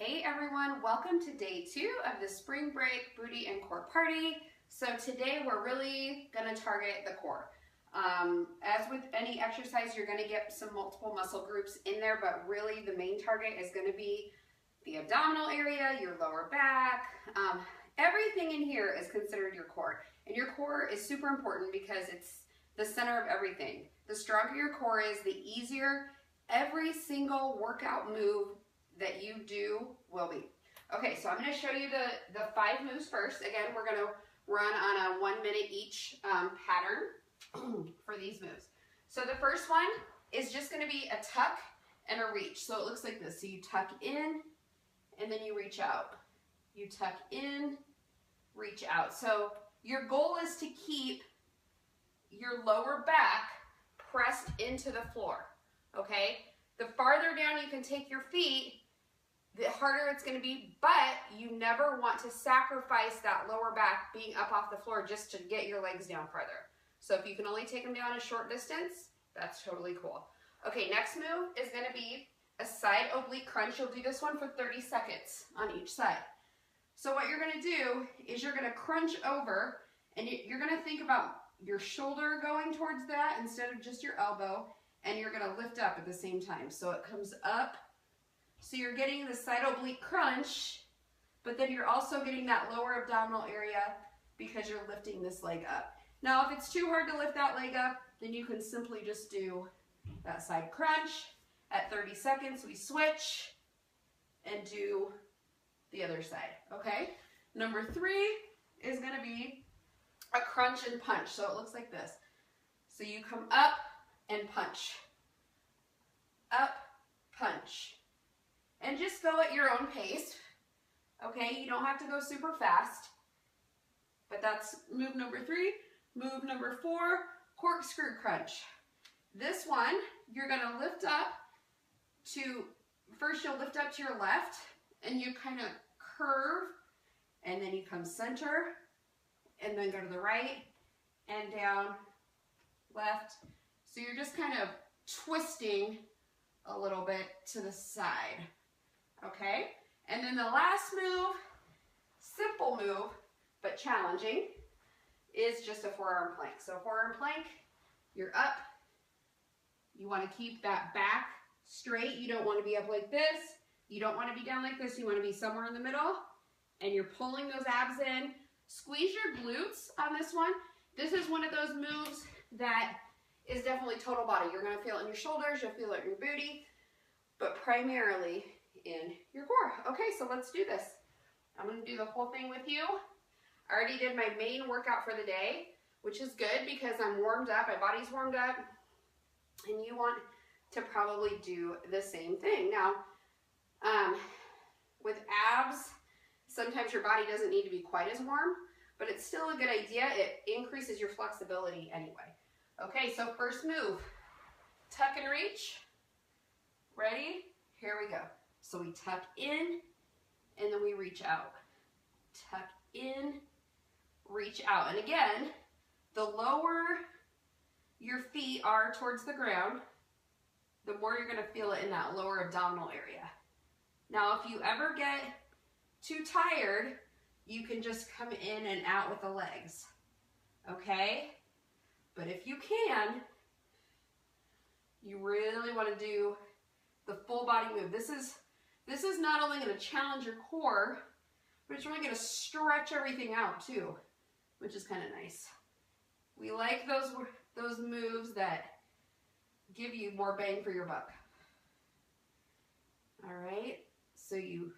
Hey everyone, welcome to day 2 of the spring break booty and core party. So today we're really going to target the core. As with any exercise, you're going to get some multiple muscle groups in there, but really the main target is going to be the abdominal area, your lower back. Everything in here is considered your core. And your core is super important because it's the center of everything. The stronger your core is, the easier every single workout move that you do will be. Okay, so I'm going to show you the 5 moves first. Again, we're going to run on a 1 minute each pattern for these moves. So the first one is just going to be a tuck and a reach. So it looks like this. So you tuck in and then you reach out. You tuck in, reach out. So your goal is to keep your lower back pressed into the floor. Okay? The farther down you can take your feet, the harder it's going to be, but you never want to sacrifice that lower back being up off the floor just to get your legs down further. So if you can only take them down a short distance, that's totally cool. Okay, next move is going to be a side oblique crunch. You'll do this one for 30 seconds on each side. So what you're going to do is you're going to crunch over, and you're going to think about your shoulder going towards that instead of just your elbow, and you're going to lift up at the same time. So it comes up. So you're getting the side oblique crunch, but then you're also getting that lower abdominal area because you're lifting this leg up. Now, if it's too hard to lift that leg up, then you can simply just do that side crunch. At 30 seconds, we switch and do the other side, okay? Number 3 is going to be a crunch and punch. So it looks like this. So you come up and punch. Up, punch. And just go at your own pace, okay? You don't have to go super fast, but that's move number 3. Move number 4, corkscrew crunch. This one, you're gonna lift up to, first you'll lift up to your left, and you kind of curve, and then you come center, and then go to the right, and down, left. So you're just kind of twisting a little bit to the side. Okay, and then the last move, simple move, but challenging, is just a forearm plank. So forearm plank, you're up. You want to keep that back straight. You don't want to be up like this. You don't want to be down like this. You want to be somewhere in the middle, and you're pulling those abs in. Squeeze your glutes on this one. This is one of those moves that is definitely total body. You're going to feel it in your shoulders. You'll feel it in your booty, but primarily in your core. Okay, so let's do this. I'm going to do the whole thing with you. I already did my main workout for the day, which is good because I'm warmed up, my body's warmed up, and you want to probably do the same thing. Now, with abs, sometimes your body doesn't need to be quite as warm, but it's still a good idea. It increases your flexibility anyway. Okay, so first move, tuck and reach. Ready? Here we go. So we tuck in, and then we reach out. Tuck in, reach out. And again, the lower your feet are towards the ground, the more you're going to feel it in that lower abdominal area. Now, if you ever get too tired, you can just come in and out with the legs. Okay? But if you can, you really want to do the full body move. This is not only going to challenge your core, but it's really going to stretch everything out too, which is kind of nice. We like those moves that give you more bang for your buck. All right, so you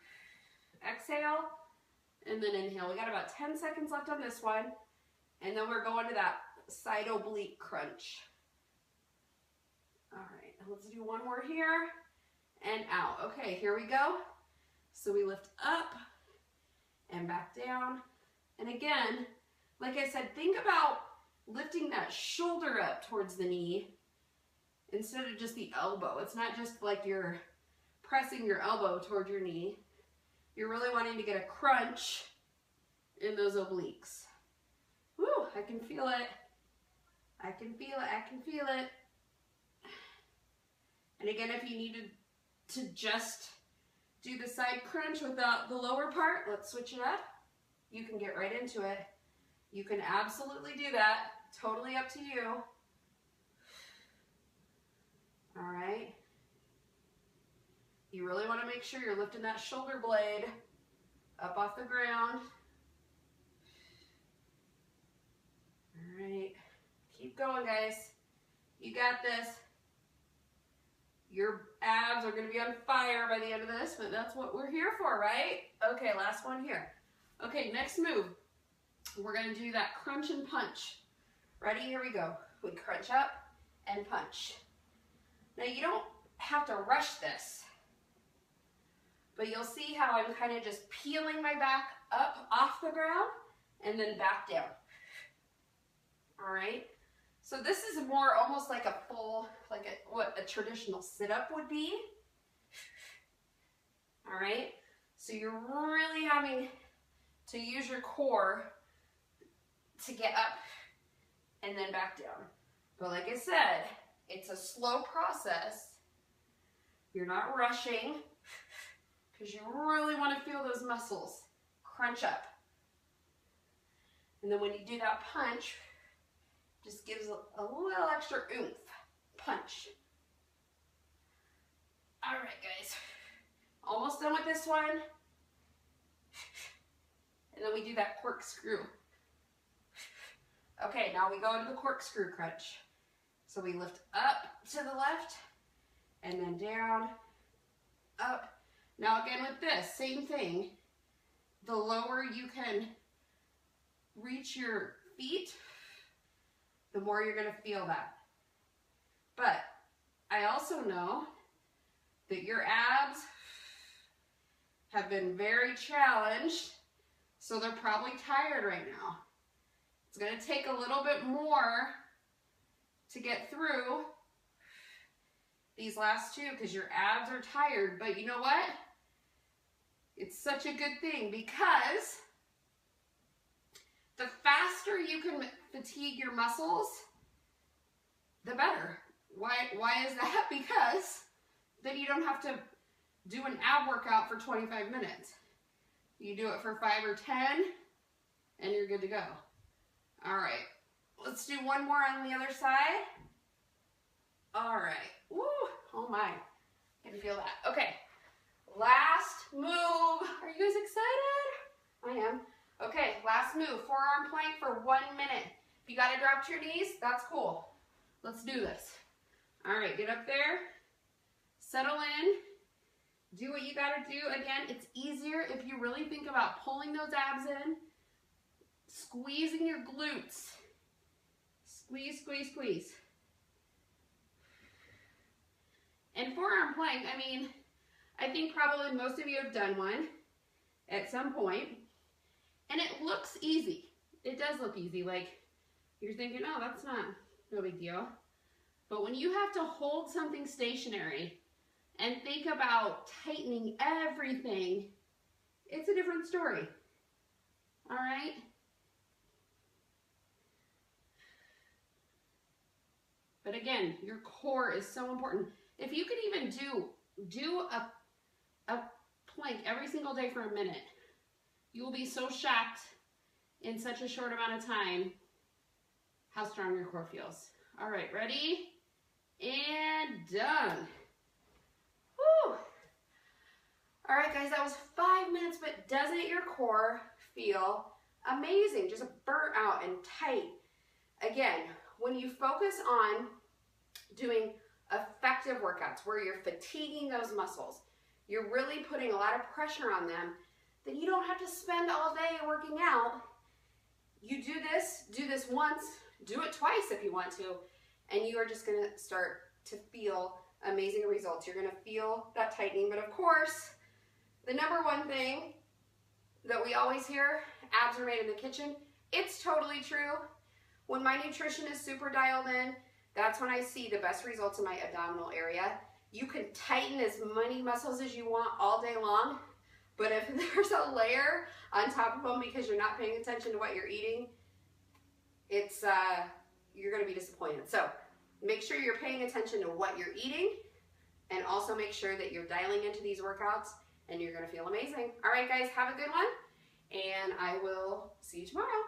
exhale and then inhale. We got about 10 seconds left on this one, and then we're going to that side oblique crunch. All right, let's do one more here. And out. Okay, here we go. So we lift up and back down. And again, like I said, think about lifting that shoulder up towards the knee instead of just the elbow. It's not just like you're pressing your elbow toward your knee. You're really wanting to get a crunch in those obliques. Woo, I can feel it. I can feel it. I can feel it. And again, if you needed to just do the side crunch without the lower part. Let's switch it up. You can get right into it. You can absolutely do that. Totally up to you. All right. You really want to make sure you're lifting that shoulder blade up off the ground. All right. Keep going, guys. You got this. Your abs are going to be on fire by the end of this, but that's what we're here for, right? Okay, last one here. Okay, next move. We're going to do that crunch and punch. Ready? Here we go. We crunch up and punch. Now, you don't have to rush this, but you'll see how I'm kind of just peeling my back up off the ground and then back down. All right? So this is more almost like a full, like what a traditional sit-up would be. All right? So you're really having to use your core to get up and then back down. But like I said, it's a slow process. You're not rushing because you really want to feel those muscles crunch up. And then when you do that punch, just gives a little extra oomph. Punch. All right, guys. Almost done with this one. And then we do that corkscrew. Okay, now we go into the corkscrew crunch. So we lift up to the left and then down, up. Now again with this, same thing. The lower you can reach your feet, the more you're going to feel that. But I also know that your abs have been very challenged, so they're probably tired right now. It's going to take a little bit more to get through these last two because your abs are tired. But you know what? It's such a good thing because the faster you can fatigue your muscles, the better. Why is that? Because then you don't have to do an ab workout for 25 minutes. You do it for 5 or 10 and you're good to go. All right, let's do one more on the other side. All right, woo, oh my, I can feel that. Okay, last move. Are you guys excited? I am. Okay, last move, forearm plank for 1 minute. If you gotta drop to your knees, that's cool. Let's do this. All right, get up there, settle in, do what you gotta do. Again, it's easier if you really think about pulling those abs in, squeezing your glutes. Squeeze, squeeze, squeeze. And forearm plank, I mean, I think probably most of you have done one at some point, and it looks easy. It does look easy, like you're thinking, oh, that's not no big deal. But when you have to hold something stationary and think about tightening everything, it's a different story. All right? But again, your core is so important. If you could even do a plank every single day for a minute, you will be so shocked in such a short amount of time how strong your core feels. All right, ready? And done. Woo! All right, guys, that was 5 minutes, but doesn't your core feel amazing? Just burnt out and tight. Again, when you focus on doing effective workouts where you're fatiguing those muscles, you're really putting a lot of pressure on them, then you don't have to spend all day working out. You do this once, do it twice if you want to, and you are just gonna start to feel amazing results. You're gonna feel that tightening, but of course, the number one thing that we always hear, abs are made in the kitchen, it's totally true. When my nutrition is super dialed in, that's when I see the best results in my abdominal area. You can tighten as many muscles as you want all day long, but if there's a layer on top of them because you're not paying attention to what you're eating, it's you're gonna be disappointed. So make sure you're paying attention to what you're eating, and also make sure that you're dialing into these workouts and you're gonna feel amazing. All right, guys, have a good one, and I will see you tomorrow.